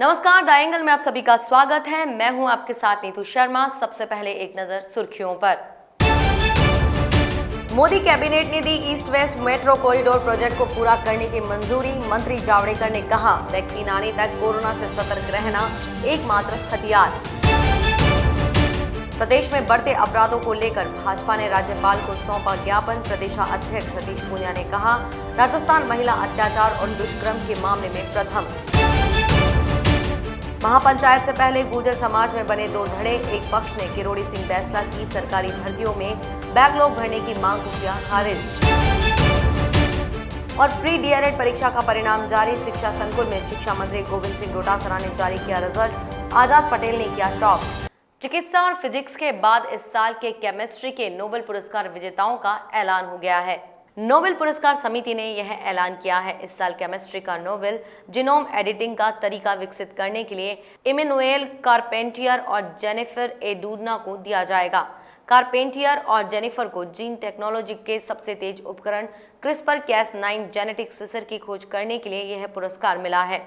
नमस्कार, the angle में आप सभी का स्वागत है। मैं हूं आपके साथ नीतू शर्मा। सबसे पहले एक नजर सुर्खियों पर। मोदी कैबिनेट ने दी east west metro corridor project को पूरा करने की मंजूरी। मंत्री जावड़ेकर ने कहा, वैक्सीन आने तक कोरोना से सतर्क रहना एकमात्र हथियार। प्रदेश में बढ़ते अपराधों को लेकर भाजपा ने राज्यपाल को सौंपा ज्ञापन। प्रदेशाध्यक्ष सतीश पूनिया ने कहा, राजस्थान महिला अत्याचार और दुष्कर्म के मामले में प्रथम। महापंचायत से पहले गुर्जर समाज में बने दो धड़े। एक पक्ष ने किरोड़ी सिंह बैंसला की सरकारी भर्तियों में बैकलॉग भरने की मांग को किया खारिज। और प्री डीएलएड परीक्षा का परिणाम जारी। शिक्षा संकुल में शिक्षा मंत्री गोविंद सिंह डोटासरा ने जारी किया रिजल्ट। आजाद पटेल ने किया टॉप। चिकित्सा और फिजिक्स के बाद इस साल के केमिस्ट्री के नोबेल पुरस्कार विजेताओं का ऐलान हो गया है। नोबेल पुरस्कार समिति ने यह ऐलान किया है। इस साल केमिस्ट्री का नोबेल जीनोम एडिटिंग का तरीका विकसित करने के लिए इमैनुएल कारपेंटियर और जेनिफर ए डूडना को दिया जाएगा। कारपेंटियर और जेनिफर को जीन टेक्नोलॉजी के सबसे तेज उपकरण CRISPR-Cas9 जेनेटिक सिसर की खोज करने के लिए यह पुरस्कार मिला है।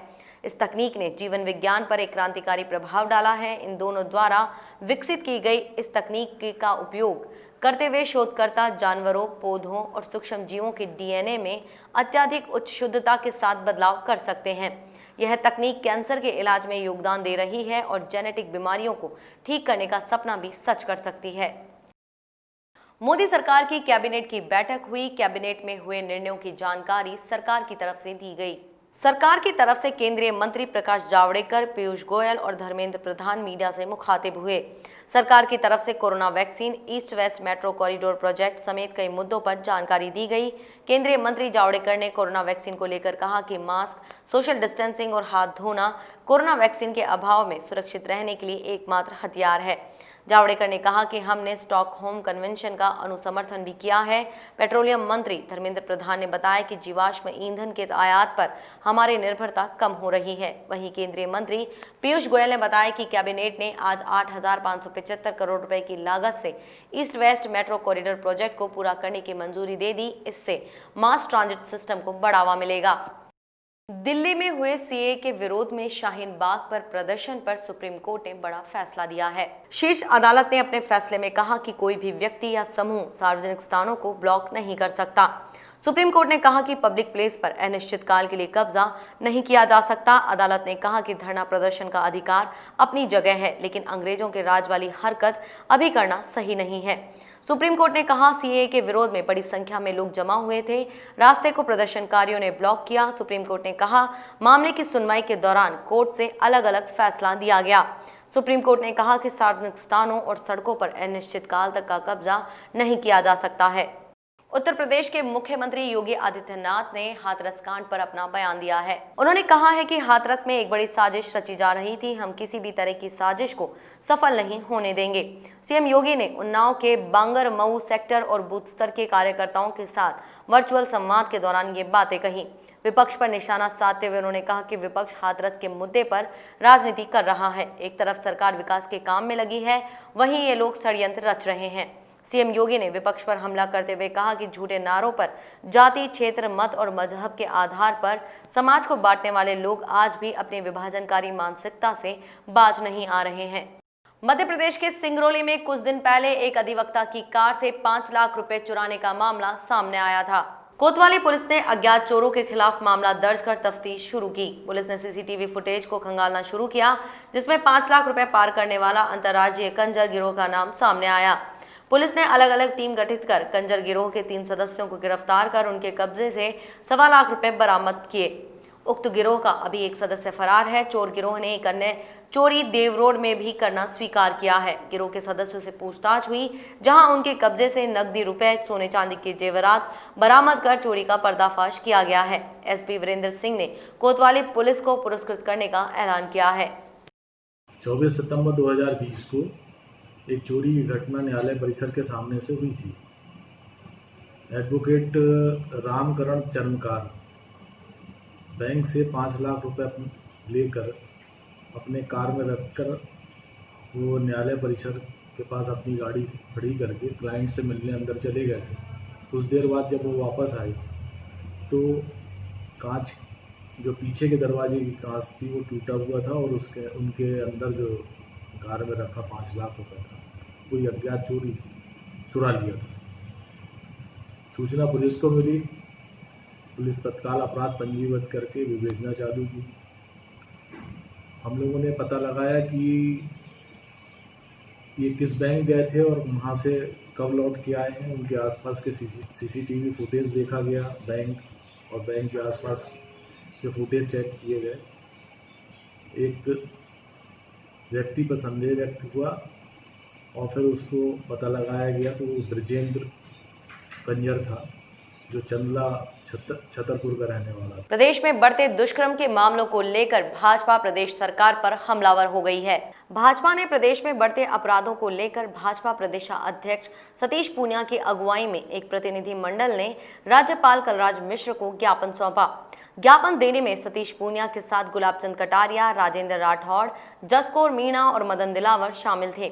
इस तकनीक ने जीवन विज्ञान पर एक क्रांतिकारी प्रभाव डाला है। इन दोनों द्वारा विकसित की गई इस तकनीक का उपयोग करते हुए शोधकर्ता जानवरों, पौधों और सूक्ष्म जीवों के डीएनए में अत्यधिक उच्च शुद्धता के साथ बदलाव कर सकते हैं। यह तकनीक कैंसर के इलाज में योगदान दे रही है और जेनेटिक बीमारियों को ठीक करने का सपना भी सच कर सकती है। मोदी सरकार की कैबिनेट की बैठक हुई। कैबिनेट में हुए निर्णयों की जानकारी सरकार की तरफ से दी गई। सरकार की तरफ से केंद्रीय मंत्री प्रकाश जावड़ेकर, पीयूष गोयल और धर्मेंद्र प्रधान मीडिया से मुखातिब हुए। सरकार की तरफ से corona vaccine, east west metro corridor project समेत कई मुद्दों पर जानकारी दी गई। केंद्रीय मंत्री जावड़ेकर ने कोरोना वैक्सीन को लेकर कहा कि मास्क, सोशल डिस्टेंसिंग और हाथ धोना कोरोना वैक्सीन के अभाव में सुरक्षित रहने के लिए एकमात्र हथियार है। जावड़ेकर ने कहा कि हमने स्टॉकहोम कन्वेंशन का अनुसमर्थन भी किया है। पेट्रोलियम मंत्री धर्मेंद्र प्रधान ने बताया कि जीवाश्म ईंधन के आयात पर हमारी निर्भरता कम हो रही है। वहीं केंद्रीय मंत्री पीयूष गोयल ने बताया कि कैबिनेट ने आज 8,575 करोड़ रुपए की लागत से east west metro corridor project को पूरा करने की मंजूरी दे दी। इससे मास ट्रांजिट सिस्टम को बढ़ावा मिलेगा। दिल्ली में हुए सीए के विरोध में शाहीन बाग पर प्रदर्शन पर सुप्रीम कोर्ट ने बड़ा फैसला दिया है। शीर्ष अदालत ने अपने फैसले में कहा कि कोई भी व्यक्ति या समूह सार्वजनिक स्थानों को ब्लॉक नहीं कर सकता। सुप्रीम कोर्ट ने कहा कि पब्लिक प्लेस पर अनिश्चित काल के लिए कब्जा नहीं किया जा सकता। अदालत ने कहा कि धरना प्रदर्शन का अधिकार अपनी जगह है, लेकिन अंग्रेजों के राज वाली हरकत अभी करना सही नहीं है। सुप्रीम कोर्ट ने कहा, सीए के विरोध में बड़ी संख्या में लोग जमा हुए थे। रास्ते को प्रदर्शनकारियों ने ब्लॉक किया। सुप्रीम कोर्ट ने कहा, मामले की सुनवाई के दौरान कोर्ट से अलग अलग फैसला दिया गया। सुप्रीम कोर्ट ने कहा कि सार्वजनिक स्थानों और सड़कों पर अनिश्चित काल तक का कब्जा नहीं किया जा सकता है। उत्तर प्रदेश के मुख्यमंत्री योगी आदित्यनाथ ने हाथरस कांड पर अपना बयान दिया है। उन्होंने कहा है कि हाथरस में एक बड़ी साजिश रची जा रही थी। हम किसी भी तरह की साजिश को सफल नहीं होने देंगे। सीएम योगी ने उन्नाव के बांगर मऊ सेक्टर और बूथ स्तर के कार्यकर्ताओं के साथ वर्चुअल संवाद के दौरान ये बातें कही। विपक्ष पर निशाना साधते हुए उन्होंने कहा कि विपक्ष हाथरस के मुद्दे पर राजनीति कर रहा है। एक तरफ सरकार विकास के काम में लगी है, वहीं ये लोग षड्यंत्र रच रहे हैं। सीएम योगी ने विपक्ष पर हमला करते हुए कहा कि झूठे नारों पर जाति, क्षेत्र, मत और मजहब के आधार पर समाज को बांटने वाले लोग आज भी अपनी विभाजनकारी मानसिकता से बाज नहीं आ रहे हैं। मध्य प्रदेश के सिंगरौली में कुछ दिन पहले एक अधिवक्ता की कार से 5 लाख रुपए चुराने का मामला सामने आया था। कोतवाली पुलिस ने अज्ञात चोरों के खिलाफ मामला दर्ज कर तफ्तीश शुरू की। पुलिस ने सीसीटीवी फुटेज को खंगालना शुरू किया, जिसमें 5 लाख रुपए पार करने वाला अंतर्राज्यीय कंजर गिरोह का नाम सामने आया। पुलिस ने अलग अलग टीम गठित कर कंजर गिरोह के 3 सदस्यों को गिरफ्तार कर उनके कब्जे से 1.25 लाख रुपए बरामद किए। उक्त गिरोह का अभी एक सदस्य फरार है। चोर गिरोह ने एक अन्य चोरी देव रोड में भी करना स्वीकार किया है। गिरोह के सदस्यों से पूछताछ हुई, जहां उनके कब्जे से नकदी रुपए, सोने चांदी के जेवरात बरामद कर चोरी का पर्दाफाश किया गया है। एसपी वीरेंद्र सिंह ने कोतवाली पुलिस को पुरस्कृत करने का ऐलान किया है। 24 सितंबर 2020 को एक चोरी की घटना न्यायालय परिसर के सामने से हुई थी। एडवोकेट रामकरण चर्मकार बैंक से 5 लाख रुपए लेकर अपने कार में रखकर वो न्यायालय परिसर के पास अपनी गाड़ी खड़ी करके क्लाइंट से मिलने अंदर चले गए थे। कुछ देर बाद जब वो वापस आए तो कांच जो पीछे के दरवाजे की कांच थी वो टूटा हुआ था और उनके अंदर जो कार में रखा 5 लाख रुपए था, कोई अज्ञात चोरी चुरा लिया था। सूचना पुलिस को मिली। पुलिस तत्काल अपराध पंजीबद्ध करके विवेचना चालू की। हम लोगों ने पता लगाया कि ये किस बैंक गए थे और वहाँ से कब लौट के आए हैं। उनके आसपास के सीसीटीवी फुटेज देखा गया, बैंक और बैंक के आसपास के फुटेज चेक किए गए। एक व्यक्ति पर संदेह व्यक्त हुआ और फिर उसको पता लगाया गया तो वो ब्रजेंद्र कंजर था, जो चंदला छतरपुर का रहने वाला था। प्रदेश में बढ़ते दुष्कर्म के मामलों को लेकर भाजपा प्रदेश सरकार पर हमलावर हो गई है। भाजपा ने प्रदेश में बढ़ते अपराधों को लेकर भाजपा प्रदेशाध्यक्ष सतीश पूनिया की अगुवाई में एक प्रतिनिधि मंडल ने राज्यपाल कलराज मिश्र को ज्ञापन सौंपा। ज्ञापन देने में सतीश पूनिया के साथ गुलाबचंद कटारिया, राजेंद्र राठौड़, जसकौर मीणा और मदन दिलावर शामिल थे।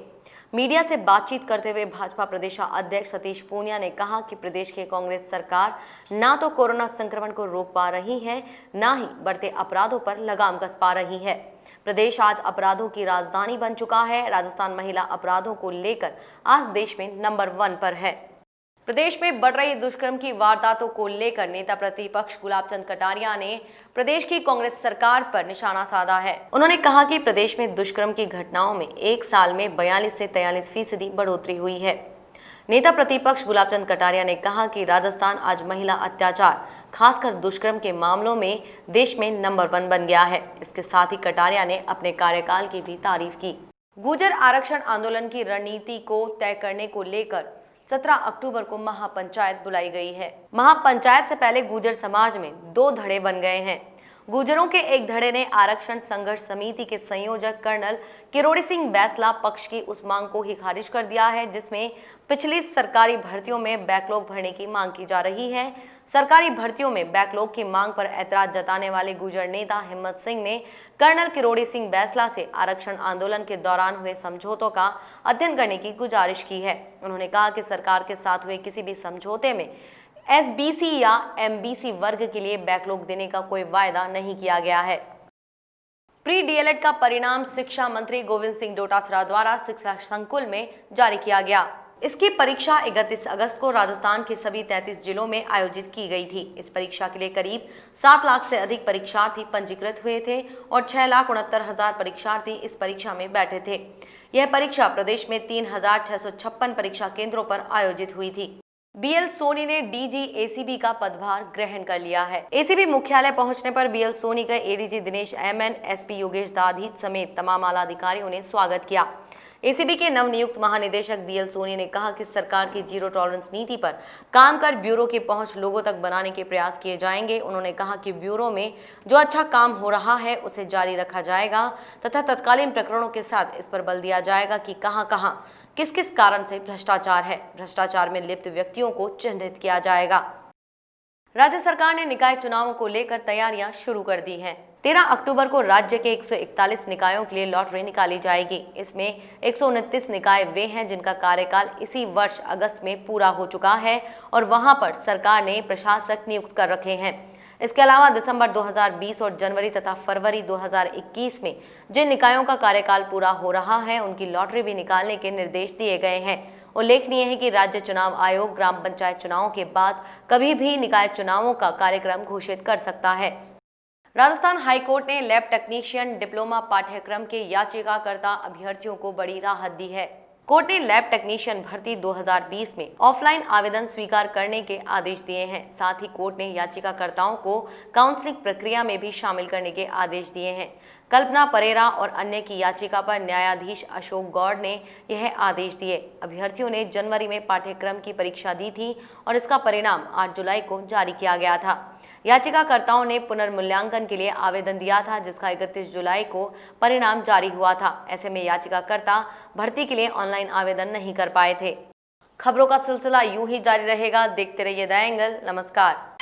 मीडिया से बातचीत करते हुए भाजपा प्रदेशाध्यक्ष सतीश पूनिया ने कहा कि प्रदेश की कांग्रेस सरकार ना तो कोरोना संक्रमण को रोक पा रही है, ना ही बढ़ते अपराधों पर लगाम कस पा रही है। प्रदेश आज अपराधों की राजधानी बन चुका है। राजस्थान महिला अपराधों को लेकर आज देश में नंबर 1 पर है। प्रदेश में बढ़ रही दुष्कर्म की वारदातों को लेकर नेता प्रतिपक्ष गुलाबचंद कटारिया ने प्रदेश की कांग्रेस सरकार पर निशाना साधा है। उन्होंने कहा कि प्रदेश में दुष्कर्म की घटनाओं में एक साल में 42 से 43% बढ़ोतरी हुई है। नेता प्रतिपक्ष गुलाबचंद कटारिया ने कहा कि राजस्थान आज महिला अत्याचार, खासकर दुष्कर्म के मामलों में देश में नंबर 1 बन गया है। इसके साथ ही कटारिया ने अपने कार्यकाल की भी तारीफ की। गुर्जर आरक्षण आंदोलन की रणनीति को तय करने को लेकर 17 अक्टूबर को महापंचायत बुलाई गई है। महापंचायत से पहले गुर्जर समाज में 2 धड़े बन गए हैं। गुर्जरों के एक धड़े ने आरक्षण संघर्ष समिति के संयोजक कर्नल किरोड़ी सिंह बैसला पक्ष की उस मांग को ही खारिज कर दिया है, जिसमें पिछली सरकारी भर्तियों में बैकलॉग भरने की मांग की जा रही है। सरकारी भर्तियों में बैकलॉग की मांग पर ऐतराज जताने वाले गुर्जर नेता हिम्मत सिंह ने कर्नल किरोड़ी सिंह बैसला से आरक्षण आंदोलन के दौरान हुए समझौतों का अध्ययन करने की गुजारिश की है। उन्होंने कहा कि सरकार के साथ हुए किसी भी समझौते में एसबीसी या एमबीसी वर्ग के लिए बैकलॉग देने का कोई वायदा नहीं किया गया है। प्री डीएलएड का परिणाम शिक्षा मंत्री गोविंद सिंह डोटासरा द्वारा शिक्षा संकुल में जारी किया गया। इसकी परीक्षा 31 अगस्त को राजस्थान के सभी 33 जिलों में आयोजित की गई थी। इस परीक्षा के लिए करीब 7 लाख से अधिक परीक्षार्थी पंजीकृत हुए थे और 6,69,000 परीक्षार्थी इस परीक्षा में बैठे थे। यह परीक्षा प्रदेश में 3,656 परीक्षा केंद्रों पर आयोजित हुई थी। बीएल सोनी ने डीजी एसीबी का पदभार ग्रहण कर लिया है। एसीबी मुख्यालय पहुंचने पर बीएल सोनी का ADG Dinesh MN, SP Yogesh Dadhi समेत तमाम आला अधिकारियों ने स्वागत किया। एसीबी के नवनियुक्त महानिदेशक बीएल सोनी ने कहा कि सरकार की जीरो टॉलरेंस नीति पर काम कर ब्यूरो की पहुंच लोगों तक बनाने के प्रयास किए जाएंगे। उन्होंने कहा कि ब्यूरो में जो अच्छा काम हो रहा है उसे जारी रखा जाएगा तथा तत्कालीन प्रकरणों के साथ इस पर बल दिया जाएगा कि कहां-कहां किस-किस कारण से भ्रष्टाचार है। भ्रष्टाचार में लिप्त व्यक्तियों को चिन्हित किया जाएगा। राज्य सरकार ने निकाय चुनावों को लेकर तैयारियां शुरू कर दी हैं। 13 अक्टूबर को राज्य के 141 निकायों के लिए लॉटरी निकाली जाएगी। इसमें 129 निकाय वे हैं जिनका कार्यकाल इसी वर्ष अगस्त में पूरा हो चुका है और वहां पर सरकार ने प्रशासक नियुक्त कर रखे हैं। इसके अलावा दिसंबर 2020 और जनवरी तथा फरवरी 2021 में जिन निकायों का कार्यकाल पूरा हो रहा है उनकी लॉटरी भी निकालने के निर्देश दिए गए हैं। उल्लेखनीय है कि राज्य चुनाव आयोग ग्राम पंचायत चुनावों के बाद कभी भी निकाय चुनावों का कार्यक्रम घोषित कर सकता है। राजस्थान हाईकोर्ट ने लैब टेक्नीशियन डिप्लोमा पाठ्यक्रम के याचिकाकर्ता अभ्यर्थियों को बड़ी राहत दी है। कोर्ट ने लैब टेक्नीशियन भर्ती 2020 में ऑफलाइन आवेदन स्वीकार करने के आदेश दिए हैं। साथ ही कोर्ट ने याचिकाकर्ताओं को काउंसलिंग प्रक्रिया में भी शामिल करने के आदेश दिए हैं। कल्पना परेरा और अन्य की याचिका पर न्यायाधीश अशोक गौड़ ने यह आदेश दिए। अभ्यर्थियों ने जनवरी में पाठ्यक्रम की परीक्षा दी थी और इसका परिणाम 8 जुलाई को जारी किया गया था। याचिकाकर्ताओं ने पुनर्मूल्यांकन के लिए आवेदन दिया था जिसका 31 जुलाई को परिणाम जारी हुआ था। ऐसे में याचिकाकर्ता भर्ती के लिए ऑनलाइन आवेदन नहीं कर पाए थे। खबरों का सिलसिला यूं ही जारी रहेगा। देखते रहिए द एंगल। नमस्कार।